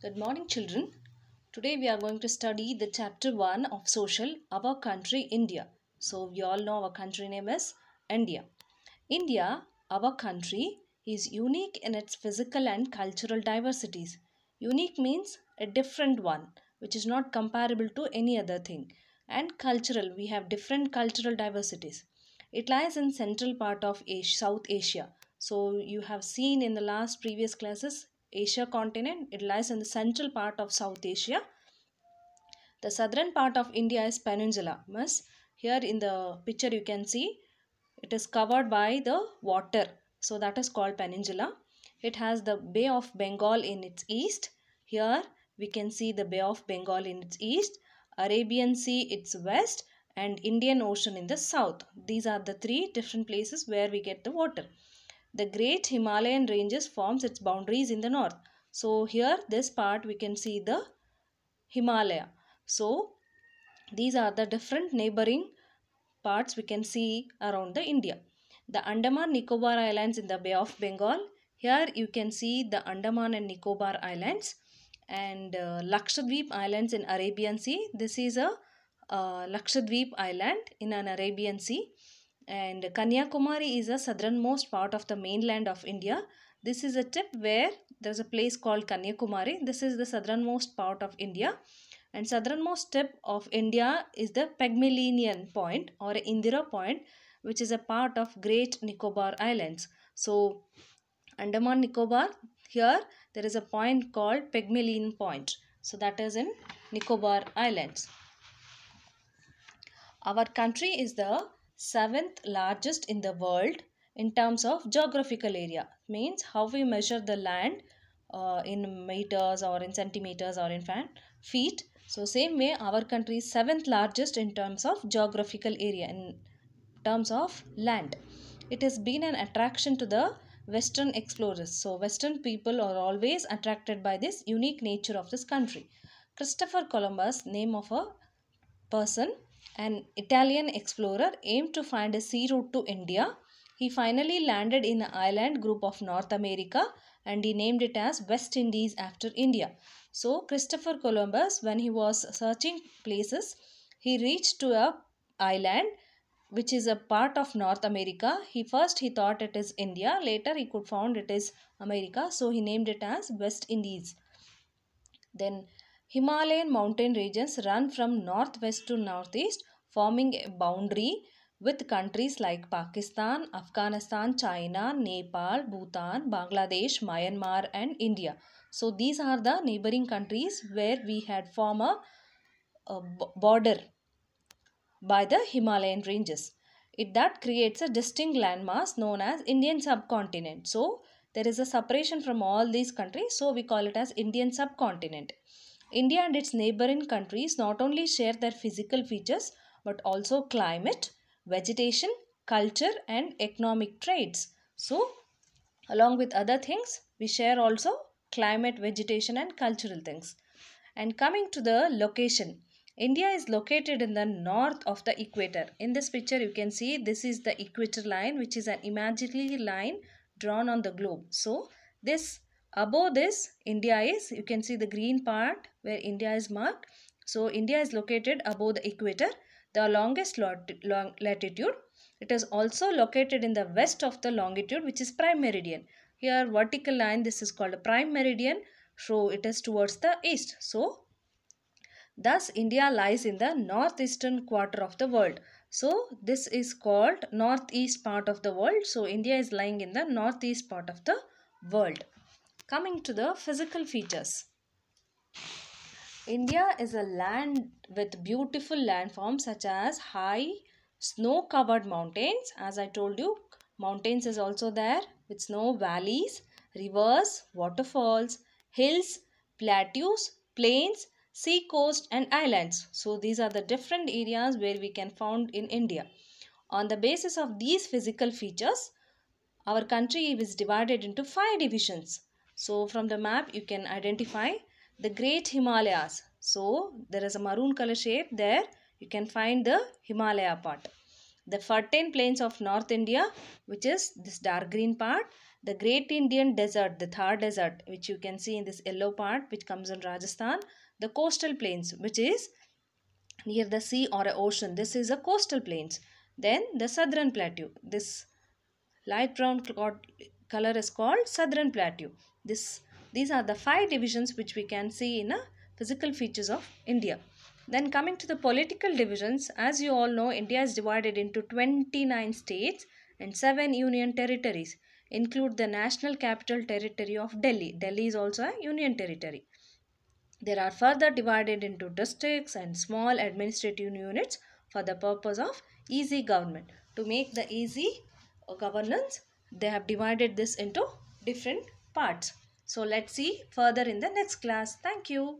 Good morning, children. Today we are going to study the chapter 1 of social, our country, India. So, we all know our country name is India. India, our country, is unique in its physical and cultural diversities. Unique means a different one, which is not comparable to any other thing. And cultural, we have different cultural diversities. It lies in central part of South Asia. So you have seen in the last previous classes Asia continent. It lies in the central part of South Asia. The southern part of India is peninsula. Here in the picture you can see it is covered by the water. So that is called peninsula. It has the Bay of Bengal in its east. Here we can see the Bay of Bengal in its east, Arabian Sea its west, and Indian Ocean in the south. These are the three different places where we get the water. The great Himalayan ranges forms its boundaries in the north. So here this part we can see the Himalaya. So these are the different neighboring parts we can see around the India. The Andaman Nicobar Islands in the Bay of Bengal. Here you can see the Andaman and Nicobar Islands and Lakshadweep Islands in Arabian Sea. This is a Lakshadweep Island in an Arabian Sea. And Kanyakumari is the southernmost part of the mainland of India. This is a tip where there is a place called Kanyakumari. This is the southernmost part of India. And southernmost tip of India is the Pygmalion Point or Indira Point, which is a part of Great Nicobar Islands. So Andaman Nicobar, here there is a point called Pygmalion Point. So that is in Nicobar Islands. Our country is the 7th largest in the world in terms of geographical area. Means how we measure the land in meters or in centimeters or in feet. So same way our country is 7th largest in terms of geographical area, in terms of land. It has been an attraction to the Western explorers. So Western people are always attracted by this unique nature of this country. Christopher Columbus, name of a person, an Italian explorer, aimed to find a sea route to India. He finally landed in an island group of North America and he named it as West Indies after India. So Christopher Columbus, when he was searching places, he reached to a island which is a part of North America. He thought it is India. Later he could found it is America. So he named it as West Indies. Then Himalayan mountain regions run from northwest to northeast, forming a boundary with countries like Pakistan, Afghanistan, China, Nepal, Bhutan, Bangladesh, Myanmar and India. So these are the neighboring countries where we had formed a border by the Himalayan ranges. That creates a distinct landmass known as Indian subcontinent. So there is a separation from all these countries, so we call it as Indian subcontinent. India and its neighboring countries not only share their physical features but also climate, vegetation, culture and economic traits. So along with other things, we share also climate, vegetation and cultural things. And coming to the location, India is located in the north of the equator. In this picture you can see this is the equator line, which is an imaginary line drawn on the globe. So this above this India is, you can see the green part where India is marked. So India is located above the equator, the longest latitude. It is also located in the west of the longitude, which is prime meridian. Here vertical line, this is called a prime meridian. So it is towards the east. So thus India lies in the northeastern quarter of the world. So this is called northeast part of the world. So India is lying in the northeast part of the world. Coming to the physical features. India is a land with beautiful landforms such as high snow-covered mountains. As I told you, mountains is also there with snow, valleys, rivers, waterfalls, hills, plateaus, plains, sea coast and islands. So these are the different areas where we can found in India. On the basis of these physical features, our country is divided into 5 divisions. So from the map you can identify the Great Himalayas. So there is a maroon color shape there. You can find the Himalaya part. The fertile plains of North India, which is this dark green part. The Great Indian Desert, the Thar Desert, which you can see in this yellow part, which comes in Rajasthan. The coastal plains, which is near the sea or a ocean. This is a coastal plains. Then the Southern Plateau. This light brown color is called Southern Plateau. These are the five divisions which we can see in a physical features of India. Then coming to the political divisions, as you all know, India is divided into 29 states and 7 union territories, include the National Capital Territory of Delhi. Delhi is also a union territory. They are further divided into districts and small administrative units for the purpose of easy government. To make the easy governance, they have divided this into different parts. So let's see further in the next class. Thank you.